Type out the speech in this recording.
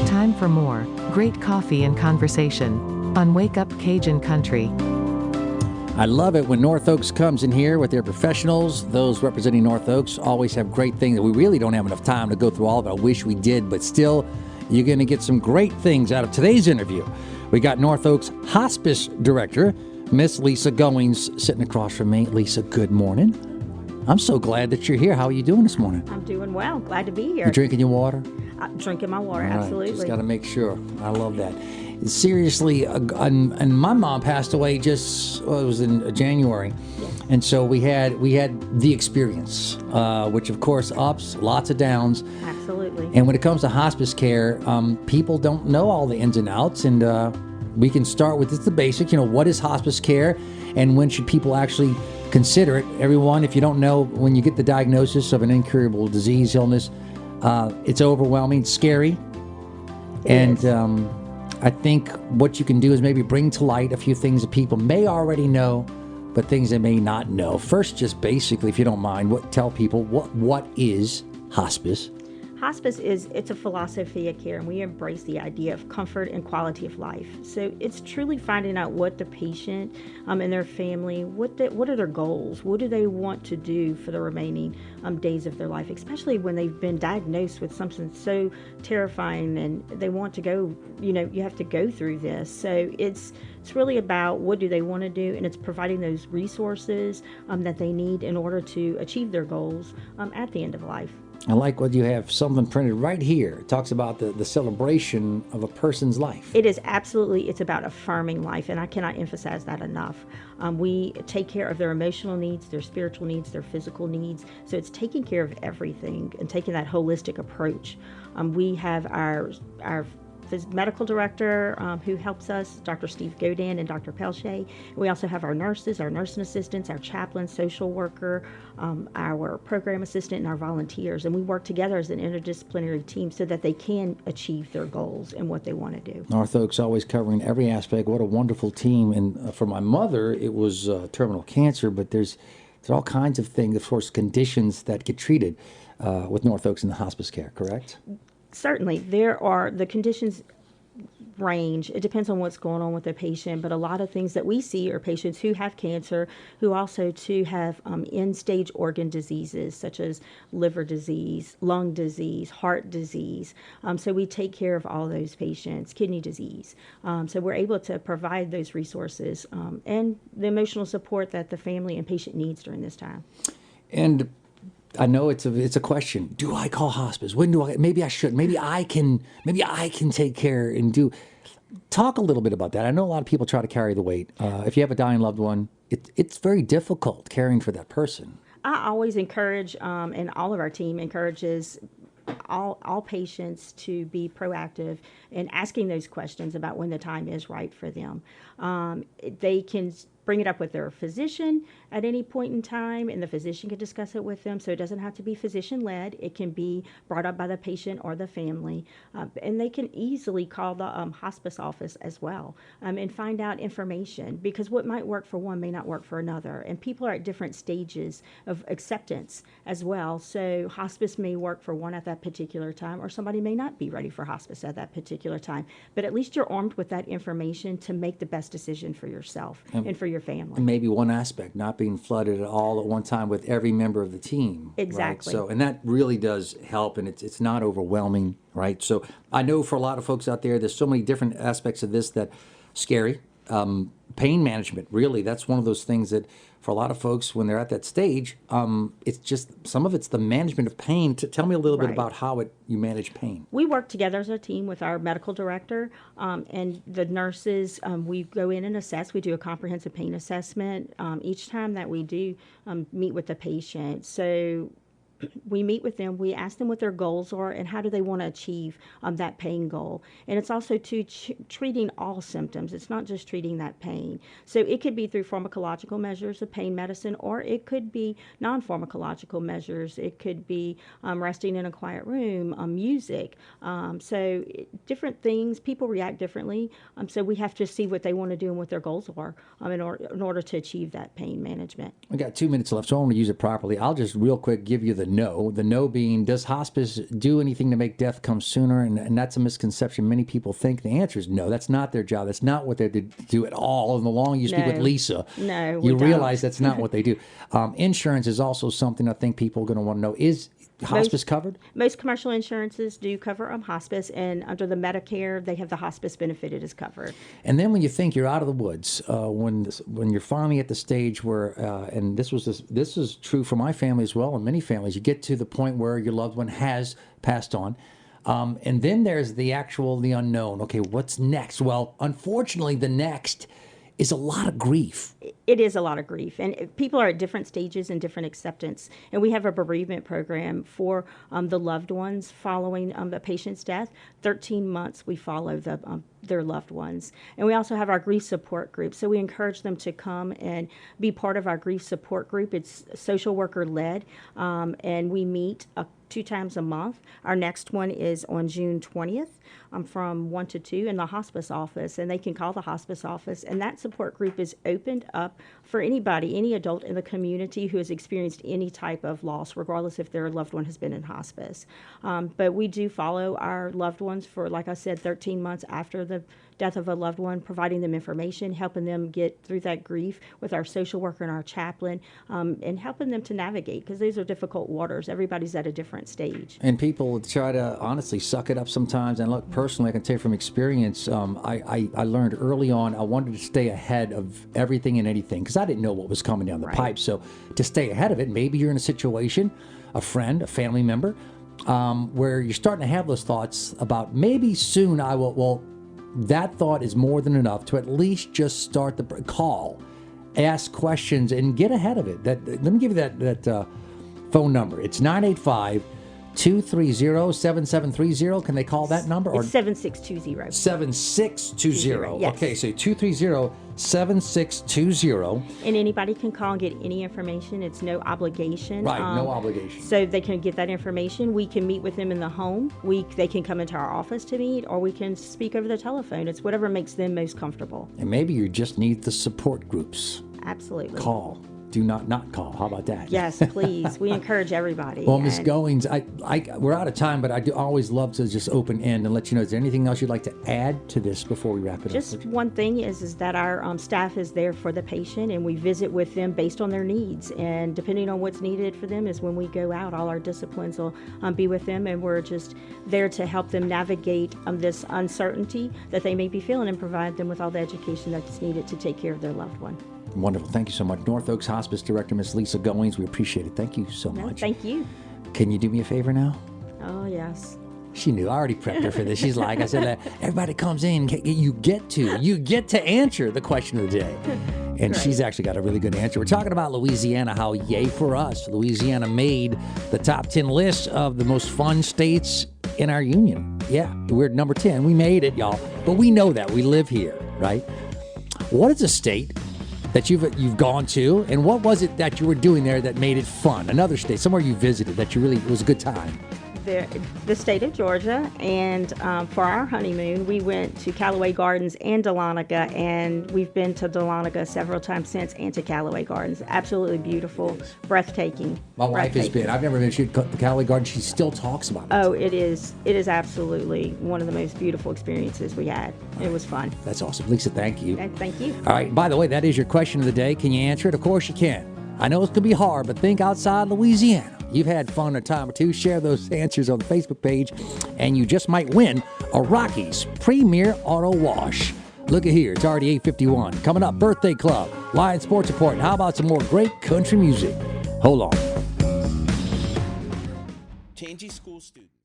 Time for more great coffee and conversation on Wake Up Cajun Country. I love it when North Oaks comes in here with their professionals. Those representing North Oaks always have great things that we really don't have enough time to go through all of it. I wish we did, but still, you're going to get some great things out of today's interview. We got North Oaks Hospice Director, Miss Lisa Goings, sitting across from me. Lisa, good morning. I'm so glad that you're here. How are you doing this morning? I'm doing well. Glad to be here. You drinking your water? Drinking my water, All right, absolutely. just got to make sure. I love that. Seriously, and my mom passed away it was in January. Yes. And so we had the experience, which of course ups, lots of downs. Absolutely. And when it comes to hospice care, people don't know all the ins and outs, and we can start with the basics. What is hospice care, and when should people actually consider it? Everyone, if you don't know, when you get the diagnosis of an incurable disease, illness, it's overwhelming, scary, and I think what you can do is maybe bring to light a few things that people may already know, but things they may not know. First, just basically, if you don't mind, tell people what is hospice? Hospice it's a philosophy of care, and we embrace the idea of comfort and quality of life. So it's truly finding out what the patient and their family, what are their goals, what do they want to do for the remaining days of their life, especially when they've been diagnosed with something so terrifying and they want to go, you have to go through this. So it's really about what do they want to do, and it's providing those resources that they need in order to achieve their goals at the end of life. I like what you have, something printed right here. It talks about the celebration of a person's life. It is absolutely, it's about affirming life, and I cannot emphasize that enough. We take care of their emotional needs, their spiritual needs, their physical needs. So it's taking care of everything and taking that holistic approach. We have our medical director who helps us, Dr. Steve Godin and Dr. Pelche. We also have our nurses, our nursing assistants, our chaplain, social worker, our program assistant, and our volunteers. And we work together as an interdisciplinary team so that they can achieve their goals and what they want to do. North Oaks always covering every aspect. What a wonderful team. And for my mother, it was terminal cancer, but there's all kinds of things, of course, conditions that get treated with North Oaks in the hospice care, correct? Certainly, the conditions range. It depends on what's going on with the patient, but a lot of things that we see are patients who have cancer, who also too have end-stage organ diseases such as liver disease, lung disease, heart disease. So we take care of all those patients, kidney disease. So we're able to provide those resources and the emotional support that the family and patient needs during this time. And I know it's a question. Do I call hospice? When do I? Maybe I should. Maybe I can take care and do. Talk a little bit about that. I know a lot of people try to carry the weight. If you have a dying loved one, it's very difficult caring for that person. I always encourage, and all of our team encourages all patients to be proactive in asking those questions about when the time is right for them. They can bring it up with their physician at any point in time, and the physician can discuss it with them. So it doesn't have to be physician-led. It can be brought up by the patient or the family. And they can easily call the hospice office as well and find out information, because what might work for one may not work for another. And people are at different stages of acceptance as well. So hospice may work for one at that particular time, or somebody may not be ready for hospice at that particular time. But at least you're armed with that information to make the best decision for yourself and for your family. And maybe one aspect, not being flooded at all at one time with every member of the team. Exactly. Right? So, and that really does help, and it's not overwhelming, right? So I know for a lot of folks out there, there's so many different aspects of this that scary. Pain management, really, that's one of those things that for a lot of folks when they're at that stage, it's just some of it's the management of pain. Tell me a little bit about how you manage pain. We work together as a team with our medical director and the nurses. We go in and assess. We do a comprehensive pain assessment each time that we do meet with the patient. So we meet with them, we ask them what their goals are and how do they want to achieve that pain goal. And it's also treating all symptoms. It's not just treating that pain. So it could be through pharmacological measures of pain medicine, or it could be non-pharmacological measures. It could be resting in a quiet room, music. So different things, people react differently. So we have to see what they want to do and what their goals are in order to achieve that pain management. We got 2 minutes left, so I want to use it properly. I'll just real quick give you the the no. The no being, does hospice do anything to make death come sooner? And that's a misconception. Many people think the answer is no. That's not their job. That's not what they do at all. And the longer you speak with Lisa, you realize that's not what they do. Insurance is also something I think people are going to want to know. Is hospice covered? Most commercial insurances do cover hospice, and under the Medicare, they have the hospice benefit. It is covered. And then when you think you're out of the woods, when you're finally at the stage where, and this is true for my family as well, and many families, you get to the point where your loved one has passed on, and then there's the unknown. Okay, what's next? Well, unfortunately, the next is a lot of grief. It is a lot of grief, and people are at different stages and different acceptance. And we have a bereavement program for the loved ones following a patient's death. 13 months we follow their loved ones. And we also have our grief support group. So we encourage them to come and be part of our grief support group. It's social worker led, and we meet 2 times a month. Our next one is on June 20th from 1 to 2 in the hospice office, and they can call the hospice office. And that support group is opened up for anybody, any adult in the community who has experienced any type of loss, regardless if their loved one has been in hospice. But we do follow our loved ones for, like I said, 13 months after the death of a loved one, providing them information, helping them get through that grief with our social worker and our chaplain, and helping them to navigate, because these are difficult waters. Everybody's at a different stage. And people try to honestly suck it up sometimes. And look, personally, I can tell you from experience, I learned early on I wanted to stay ahead of everything and anything, because I didn't know what was coming down the pipe. So to stay ahead of it, maybe you're in a situation, a friend, a family member, where you're starting to have those thoughts about maybe soon I will. Well, that thought is more than enough to at least just start the call, ask questions, and get ahead of it. Let me give you that phone number. It's 985-230-7730. Can they call that number? It's 7620. 7620. Yes. Okay, so 230-7620. And anybody can call and get any information. It's no obligation. Right, no obligation. So they can get that information. We can meet with them in the home. They can come into our office to meet, or we can speak over the telephone. It's whatever makes them most comfortable. And maybe you just need the support groups. Absolutely. Call. Do not call. How about that? Yes, please. We encourage everybody. Well, Ms. Goings, we're out of time, but I do always love to just open end and let you know. Is there anything else you'd like to add to this before we wrap it up? Just one thing is that our staff is there for the patient, and we visit with them based on their needs. And depending on what's needed for them is when we go out. All our disciplines will be with them, and we're just there to help them navigate this uncertainty that they may be feeling, and provide them with all the education that's needed to take care of their loved one. Wonderful. Thank you so much. North Oaks Hospice Director, Ms. Lisa Goings. We appreciate it. Thank you so much. Thank you. Can you do me a favor now? Oh, yes. She knew. I already prepped her for this. She's like, I said, everybody comes in. You get to answer the question of the day. And Great. She's actually got a really good answer. We're talking about Louisiana, how yay for us. Louisiana made the top 10 list of the most fun states in our union. Yeah, we're number 10. We made it, y'all. But we know that. We live here, right? What is a state that you've gone to, and what was it that you were doing there that made it fun? Another state, somewhere you visited that it was a good time. The state of Georgia, and for our honeymoon, we went to Callaway Gardens and Dahlonega, and we've been to Dahlonega several times since, and to Callaway Gardens. Absolutely beautiful, breathtaking. My wife has been. I've never been to the Callaway Gardens. She still talks about it. Oh, it is absolutely one of the most beautiful experiences we had. It was fun. That's awesome. Lisa, thank you. Thank you. All right, by the way, that is your question of the day. Can you answer it? Of course you can. I know it's going to be hard, but think outside Louisiana. You've had fun a time or two. Share those answers on the Facebook page, and you just might win a Rockies Premier Auto Wash. Look at here. It's already 8:51. Coming up, Birthday Club, Lion Sports Report, and how about some more great country music? Hold on. Changing school students.